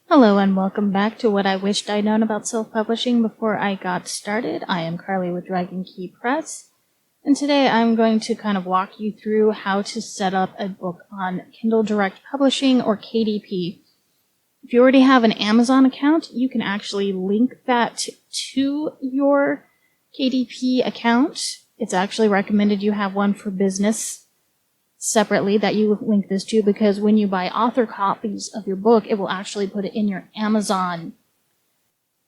Hello and welcome back to What I Wished I'd Known About Self-Publishing Before I Got Started. I am Karlie with Dragon Key Press, and today I'm going to kind of walk you through how to set up a book on Kindle Direct Publishing or KDP. If you already have an Amazon account, you can actually link that to your KDP account. It's actually recommended you have one for business separately that you link this to, because when you buy author copies of your book, it will actually put it in your Amazon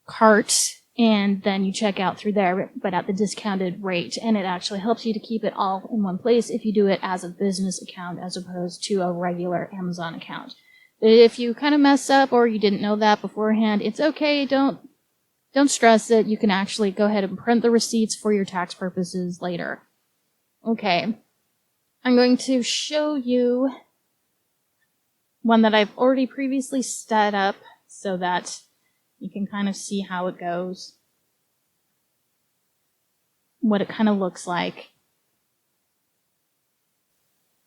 cart, and then you check out through there, but at the discounted rate, and it actually helps you to keep it all in one place if you do it as a business account as opposed to a regular Amazon account. But if you kind of mess up or you didn't know that beforehand, it's okay, don't stress it. You can actually go ahead and print the receipts for your tax purposes later. Okay. I'm going to show you one that I've already previously set up so that you can kind of see how it goes, what it kind of looks like.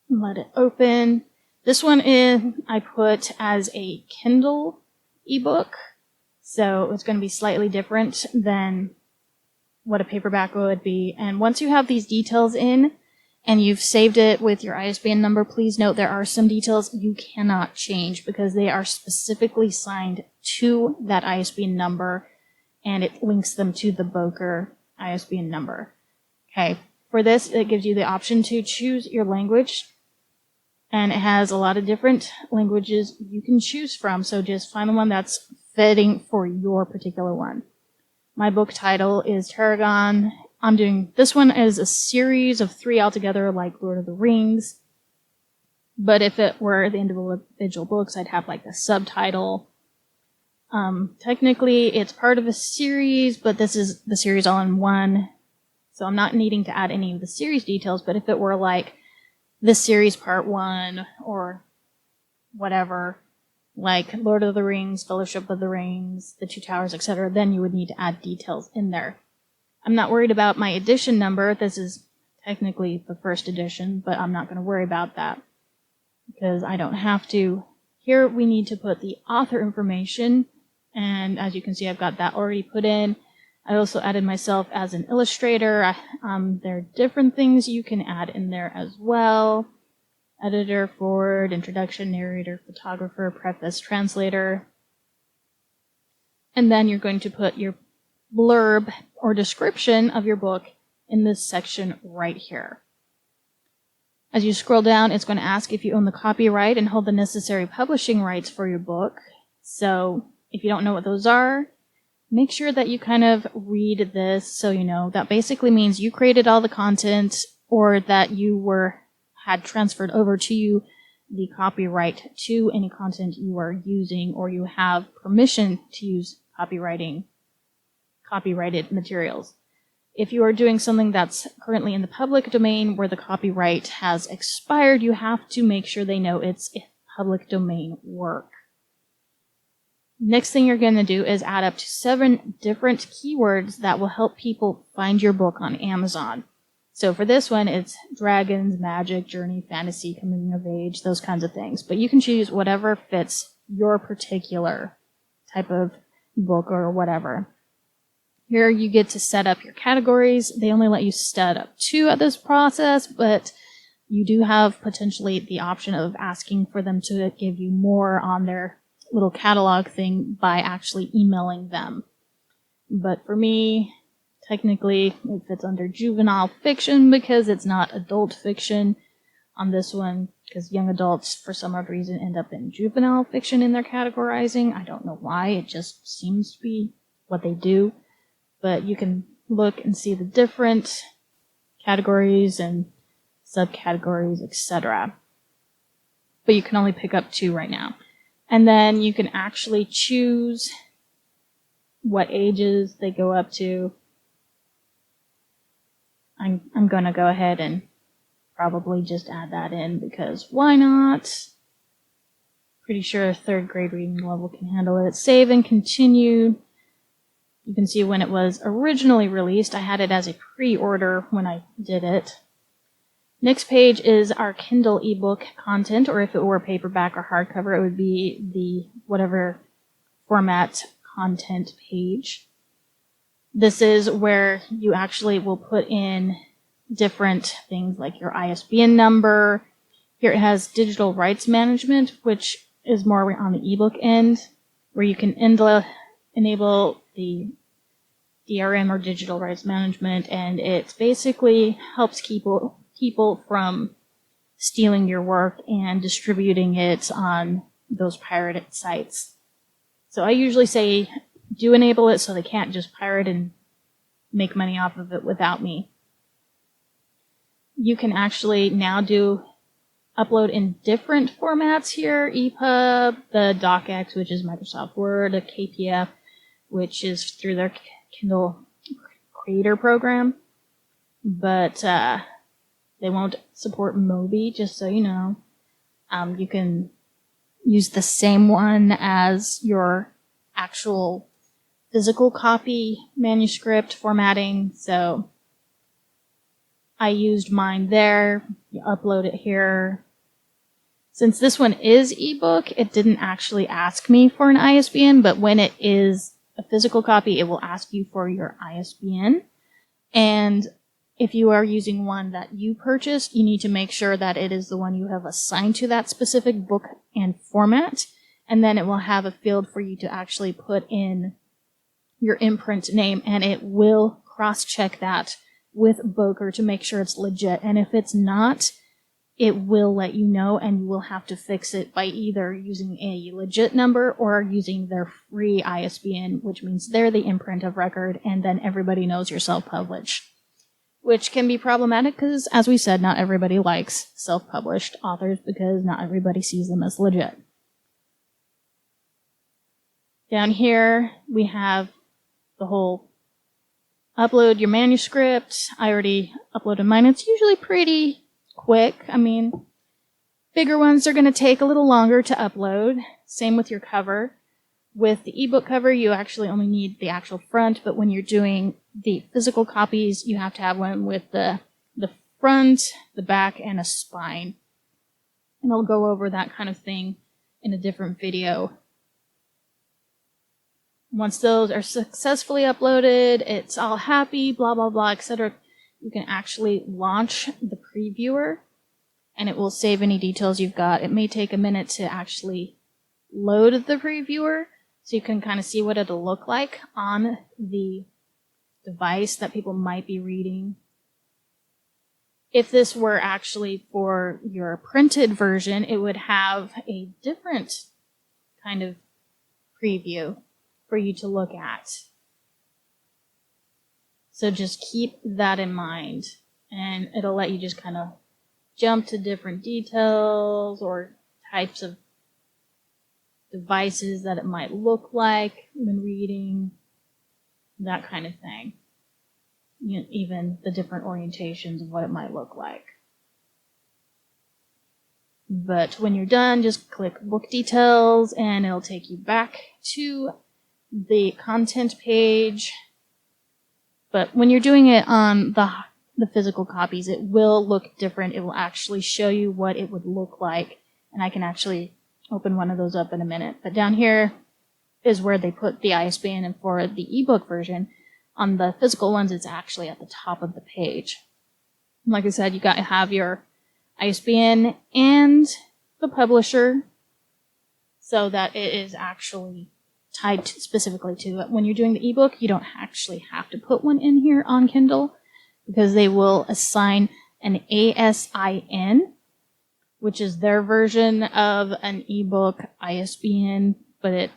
Let it open. This one I put as a Kindle ebook, so it's going to be slightly different than what a paperback would be. And once you have these details in, and you've saved it with your ISBN number, please note there are some details you cannot change because they are specifically signed to that ISBN number, and it links them to the Boker ISBN number. Okay, for this, it gives you the option to choose your language, and it has a lot of different languages you can choose from, so just find the one that's fitting for your particular one. My book title is Tarragon. I'm doing this one as a series of 3 altogether, like Lord of the Rings. But if it were the individual books, I'd have like a subtitle. Technically, it's part of a series, but this is the series all in one. So I'm not needing to add any of the series details, but if it were like this series part 1 or whatever, like Lord of the Rings, Fellowship of the Rings, The Two Towers, etc., then you would need to add details in there. I'm not worried about my edition number. This is technically the first edition, but I'm not going to worry about that because I don't have to. Here we need to put the author information, and as you can see, I've got that already put in. I also added myself as an illustrator. There are different things you can add in there as well. Editor, forward, introduction, narrator, photographer, preface, translator. And then you're going to put your blurb or description of your book in this section right here. As you scroll down, it's going to ask if you own the copyright and hold the necessary publishing rights for your book. So if you don't know what those are, make sure that you kind of read this so you know. That basically means you created all the content, or that you had transferred over to you the copyright to any content you are using, or you have permission to use copyrighted materials. If you are doing something that's currently in the public domain where the copyright has expired, you have to make sure they know it's public domain work. Next thing you're going to do is add up to 7 different keywords that will help people find your book on Amazon. So for this one, it's dragons, magic, journey, fantasy, coming of age, those kinds of things. But you can choose whatever fits your particular type of book or whatever. Here you get to set up your categories. They only let you set up 2 at this process, but you do have potentially the option of asking for them to give you more on their little catalog thing by actually emailing them. But for me, technically, it fits under juvenile fiction because it's not adult fiction on this one, because young adults, for some odd reason, end up in juvenile fiction in their categorizing. I don't know why. It just seems to be what they do. But you can look and see the different categories and subcategories, etc. But you can only pick up 2 right now. And then you can actually choose what ages they go up to. I'm going to go ahead and probably just add that in because why not? Pretty sure a 3rd grade reading level can handle it. Save and continue. You can see when it was originally released. I had it as a pre-order when I did it. Next page is our Kindle ebook content, or if it were paperback or hardcover, it would be the whatever format content page. This is where you actually will put in different things like your ISBN number. Here it has digital rights management, which is more on the ebook end, where you can enable the DRM or digital rights management, and it basically helps people from stealing your work and distributing it on those pirated sites. So I usually say do enable it so they can't just pirate and make money off of it without me. You can actually now upload in different formats here: EPUB, the DocX, which is Microsoft Word, a KPF, which is through their Kindle Creator program, but they won't support Mobi, just so you know. You can use the same one as your actual physical copy manuscript formatting, so I used mine there. You upload it here. Since this one is ebook, it didn't actually ask me for an ISBN, but when it is a physical copy, it will ask you for your ISBN. And if you are using one that you purchased, you need to make sure that it is the one you have assigned to that specific book and format. And then it will have a field for you to actually put in your imprint name, and it will cross-check that with Boker to make sure it's legit. And if it's not, it will let you know, and you will have to fix it by either using a legit number or using their free ISBN, which means they're the imprint of record, and then everybody knows you're self-published. Which can be problematic because, as we said, not everybody likes self-published authors because not everybody sees them as legit. Down here, we have the whole upload your manuscript. I already uploaded mine. It's usually pretty quick. I mean, bigger ones are going to take a little longer to upload. Same with your cover. With the ebook cover, you actually only need the actual front, but when you're doing the physical copies, you have to have one with the front, the back, and a spine. And I'll go over that kind of thing in a different video. Once those are successfully uploaded, it's all happy, blah, blah, blah, etc. You can actually launch the previewer, and it will save any details you've got. It may take a minute to actually load the previewer, so you can kind of see what it'll look like on the device that people might be reading. If this were actually for your printed version, it would have a different kind of preview for you to look at. So just keep that in mind, and it'll let you just kind of jump to different details or types of devices that it might look like when reading, that kind of thing. You know, even the different orientations of what it might look like. But when you're done, just click book details and it'll take you back to the content page. But when you're doing it on the physical copies, it will look different. It will actually show you what it would look like. And I can actually open one of those up in a minute. But down here is where they put the ISBN, and for the ebook version, on the physical ones, it's actually at the top of the page. Like I said, you got to have your ISBN and the publisher so that it is actually tied specifically to it. When you're doing the ebook, you don't actually have to put one in here on Kindle because they will assign an ASIN, which is their version of an ebook ISBN, but it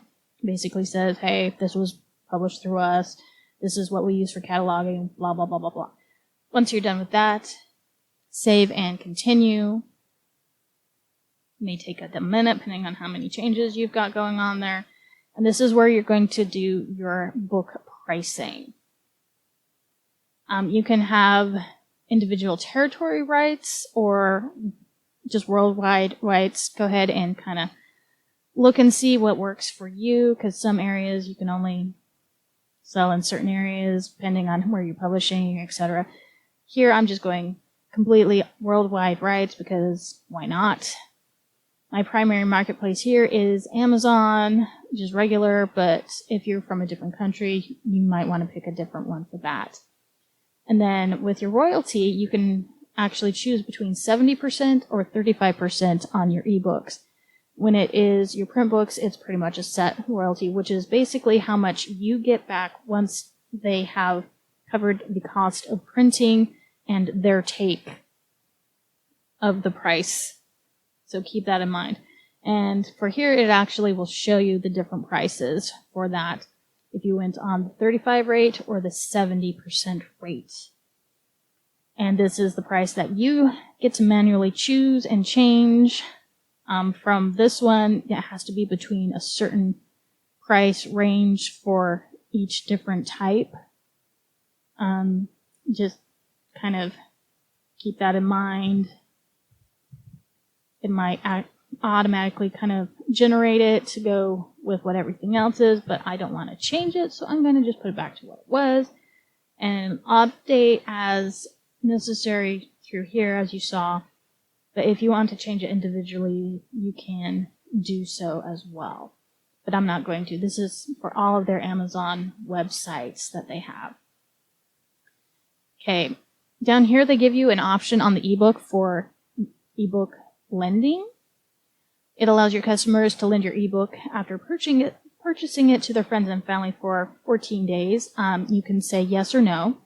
basically says, hey, this was published through us, this is what we use for cataloging, blah, blah, blah, blah, blah. Once you're done with that, save and continue. It may take a minute, depending on how many changes you've got going on there. And this is where you're going to do your book pricing. You can have individual territory rights or just worldwide rights. Go ahead and kind of look and see what works for you, because some areas you can only sell in certain areas depending on where you're publishing, etc. Here I'm just going completely worldwide rights because why not? My primary marketplace here is Amazon, just regular, but if you're from a different country, you might want to pick a different one for that. And then with your royalty, you can actually choose between 70% or 35% on your ebooks. When it is your print books, it's pretty much a set royalty, which is basically how much you get back once they have covered the cost of printing and their take of the price. So keep that in mind. And for here, it actually will show you the different prices for that if you went on the 35 rate or the 70% rate. And this is the price that you get to manually choose and change. From this one, it has to be between a certain price range for each different type. Just kind of keep that in mind. It might automatically kind of generate it to go with what everything else is, but I don't want to change it, so I'm going to just put it back to what it was and update as necessary through here, as you saw. But if you want to change it individually, you can do so as well. But I'm not going to. This is for all of their Amazon websites that they have. Okay, down here they give you an option on the ebook for ebook lending. It allows your customers to lend your ebook after purchasing it to their friends and family for 14 days. You can say yes or no.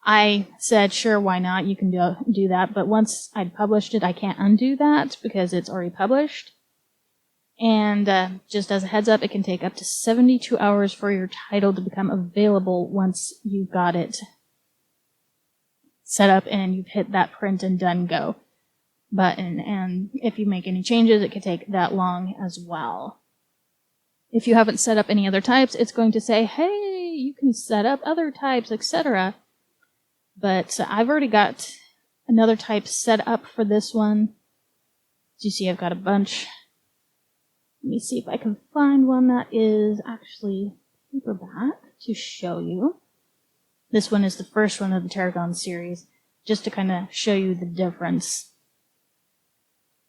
I said, sure, why not? You can do that. But once I'd published it, I can't undo that because it's already published. And just as a heads up, it can take up to 72 hours for your title to become available once you've got it set up and you've hit that print and done go button. And if you make any changes, it could take that long as well. If you haven't set up any other types, it's going to say, hey, you can set up other types, etc. But I've already got another type set up for this one. As you see, I've got a bunch. Let me see if I can find one that is actually paperback to show you. This one is the first one of the Tarragon series, just to kind of show you the difference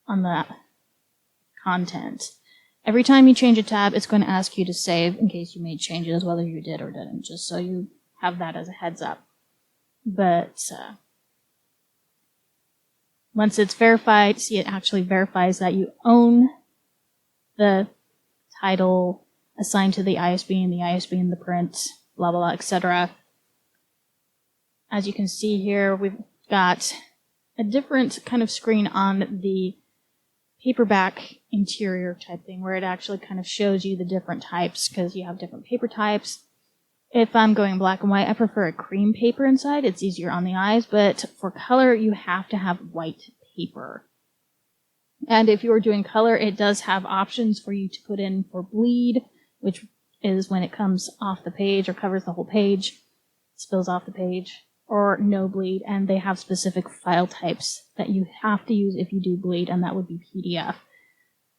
on that content. Every time you change a tab, it's going to ask you to save in case you made changes, whether you did or didn't, just so you have that as a heads up. But once it's verified, see, it actually verifies that you own the title assigned to the ISBN, the print, blah, blah, blah, etc. As you can see here, we've got a different kind of screen on the paperback interior type thing where it actually kind of shows you the different types because you have different paper types. If I'm going black and white, I prefer a cream paper inside. It's easier on the eyes, but for color, you have to have white paper. And if you're doing color, it does have options for you to put in for bleed, which is when it comes off the page or covers the whole page, spills off the page, or no bleed, and they have specific file types that you have to use if you do bleed, and that would be PDF.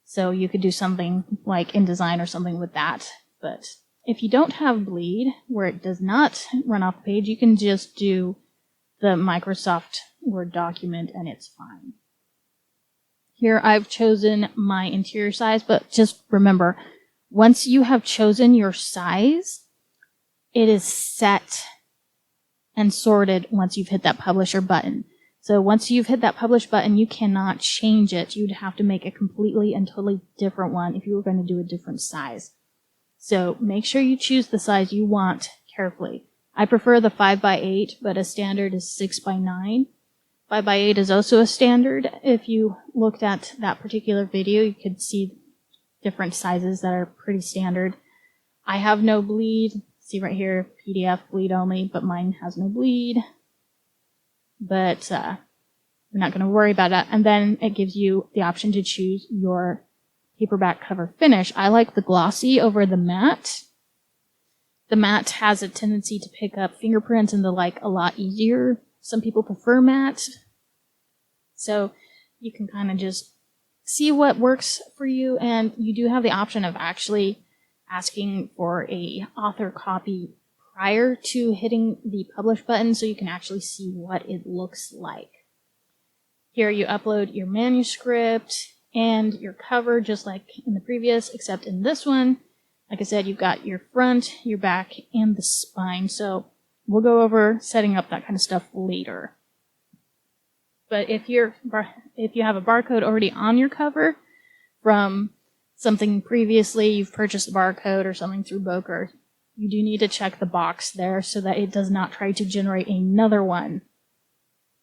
So you could do something like InDesign or something with that. But if you don't have bleed, where it does not run off the page, you can just do the Microsoft Word document and it's fine. Here I've chosen my interior size, but just remember, once you have chosen your size, it is set and sorted once you've hit that publisher button. So once you've hit that publish button, you cannot change it. You'd have to make a completely and totally different one if you were going to do a different size. So make sure you choose the size you want carefully. I prefer the 5x8, but a standard is 6x9. 5x8 is also a standard. If you looked at that particular video, you could see different sizes that are pretty standard. I have no bleed. See right here, PDF bleed only, but mine has no bleed. But we're not going to worry about that. And then it gives you the option to choose your paperback cover finish. I like the glossy over the matte. The matte has a tendency to pick up fingerprints and the like a lot easier. Some people prefer matte. So you can kind of just see what works for you. And you do have the option of actually asking for a author copy prior to hitting the publish button so you can actually see what it looks like. Here you upload your manuscript and your cover, just like in the previous, except in this one, like I said, you've got your front, your back, and the spine. So we'll go over setting up that kind of stuff later. But if you have a barcode already on your cover from something previously, you've purchased a barcode or something through Boker, you do need to check the box there so that it does not try to generate another one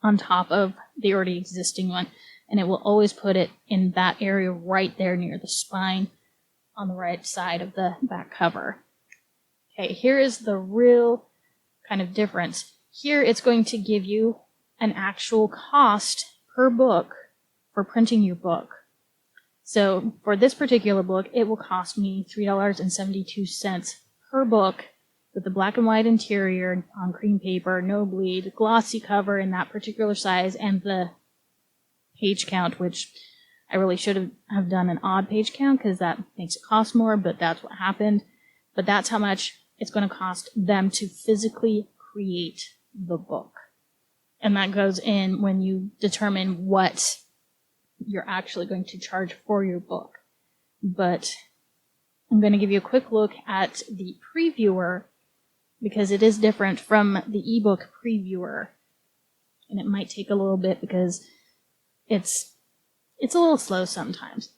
on top of the already existing one. And it will always put it in that area right there near the spine on the right side of the back cover. Okay, here is the real kind of difference. Here it's going to give you an actual cost per book for printing your book. So for this particular book, it will cost me $3.72 per book with the black and white interior on cream paper, no bleed, glossy cover in that particular size, and the page count, which I really should have done an odd page count because that makes it cost more, but that's what happened. But that's how much it's going to cost them to physically create the book. And that goes in when you determine what you're actually going to charge for your book. But I'm going to give you a quick look at the previewer because it is different from the ebook previewer. And it might take a little bit because it's a little slow sometimes.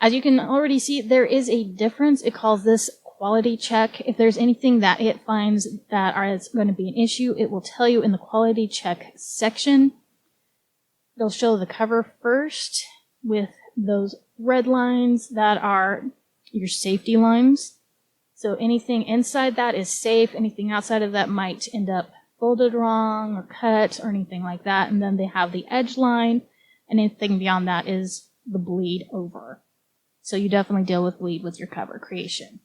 As you can already see, there is a difference. It calls this quality check. If there's anything that it finds that is going to be an issue, it will tell you in the quality check section. It'll show the cover first with those red lines that are your safety lines. So anything inside that is safe. Anything outside of that might end up folded wrong or cut or anything like that. And then they have the edge line. And anything beyond that is the bleed over. So you definitely deal with bleed with your cover creation.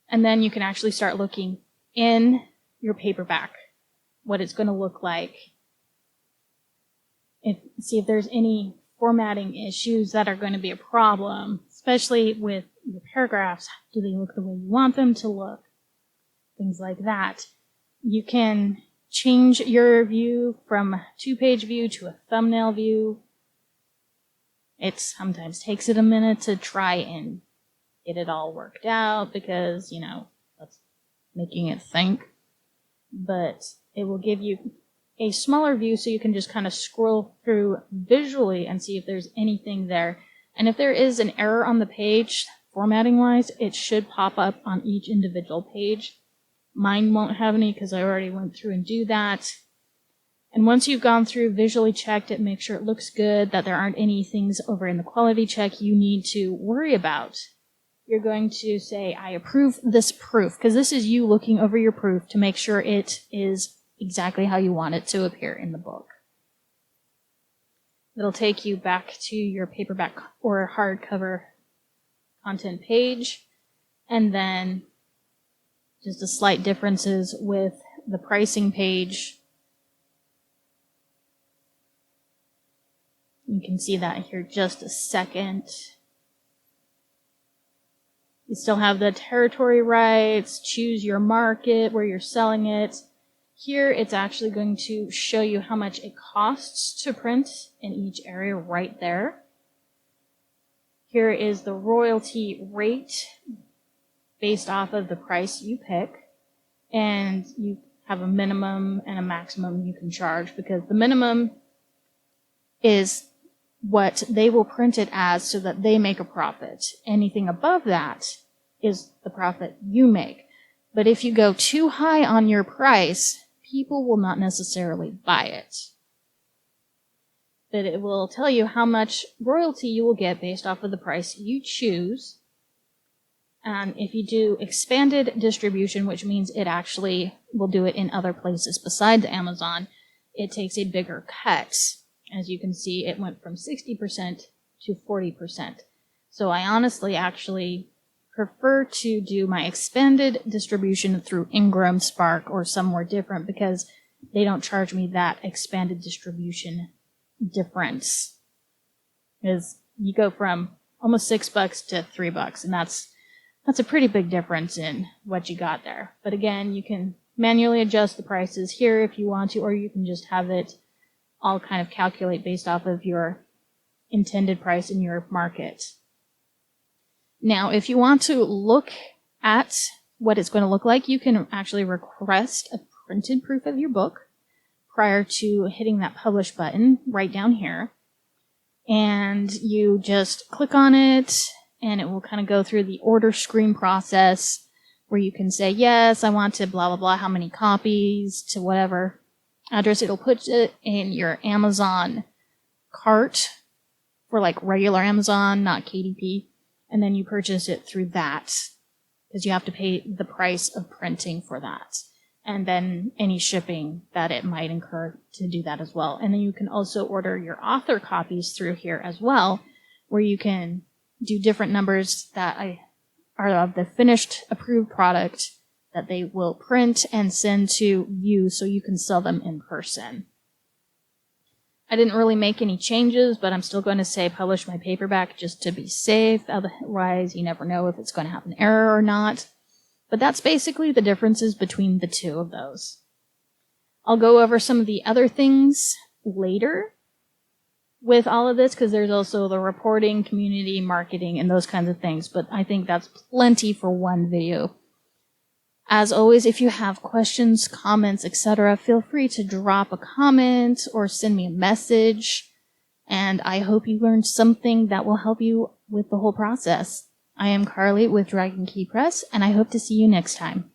And then you can actually start looking in your paperback, what it's going to look like. See if there's any formatting issues that are going to be a problem, especially with your paragraphs. Do they look the way you want them to look? Things like that. You can change your view from a 2-page view to a thumbnail view. It sometimes takes it a minute to try and get it all worked out because, that's making it think. But it will give you a smaller view so you can just kind of scroll through visually and see if there's anything there. And if there is an error on the page, formatting-wise, it should pop up on each individual page. Mine won't have any because I already went through and do that. And once you've gone through, visually checked it, make sure it looks good, that there aren't any things over in the quality check you need to worry about. You're going to say, I approve this proof, because this is you looking over your proof to make sure it is exactly how you want it to appear in the book. It'll take you back to your paperback or hardcover content page, and then just the slight differences with the pricing page. You can see that here just a second. You still have the territory rights, choose your market, where you're selling it. Here it's actually going to show you how much it costs to print in each area right there. Here is the royalty rate based off of the price you pick, and you have a minimum and a maximum you can charge, because the minimum is what they will print it as so that they make a profit. Anything above that is the profit you make. But if you go too high on your price, people will not necessarily buy it. But it will tell you how much royalty you will get based off of the price you choose. And if you do expanded distribution, which means it actually will do it in other places besides Amazon, it takes a bigger cut. As you can see, it went from 60% to 40%. So I honestly actually prefer to do my expanded distribution through Ingram, Spark, or somewhere different, because they don't charge me that expanded distribution difference. Because you go from almost $6 to $3, and that's a pretty big difference in what you got there. But again, you can manually adjust the prices here if you want to, or you can just have it all kind of calculate based off of your intended price in your market. Now, if you want to look at what it's going to look like, you can actually request a printed proof of your book prior to hitting that publish button right down here. And you just click on it, and it will kind of go through the order screen process where you can say, yes, I want to blah, blah, blah, how many copies to whatever address. It'll put it in your Amazon cart for like regular Amazon, not KDP. And then you purchase it through that because you have to pay the price of printing for that. And then any shipping that it might incur to do that as well. And then you can also order your author copies through here as well, where you can do different numbers that are of the finished approved product that they will print and send to you so you can sell them in person. I didn't really make any changes, but I'm still going to say publish my paperback just to be safe. Otherwise, you never know if it's going to have an error or not. But that's basically the differences between the two of those. I'll go over some of the other things later with all of this, because there's also the reporting, community, marketing, and those kinds of things. But I think that's plenty for one video. As always, if you have questions, comments, etc., feel free to drop a comment or send me a message. And I hope you learned something that will help you with the whole process. I am Karlie with Dragon Key Press, and I hope to see you next time.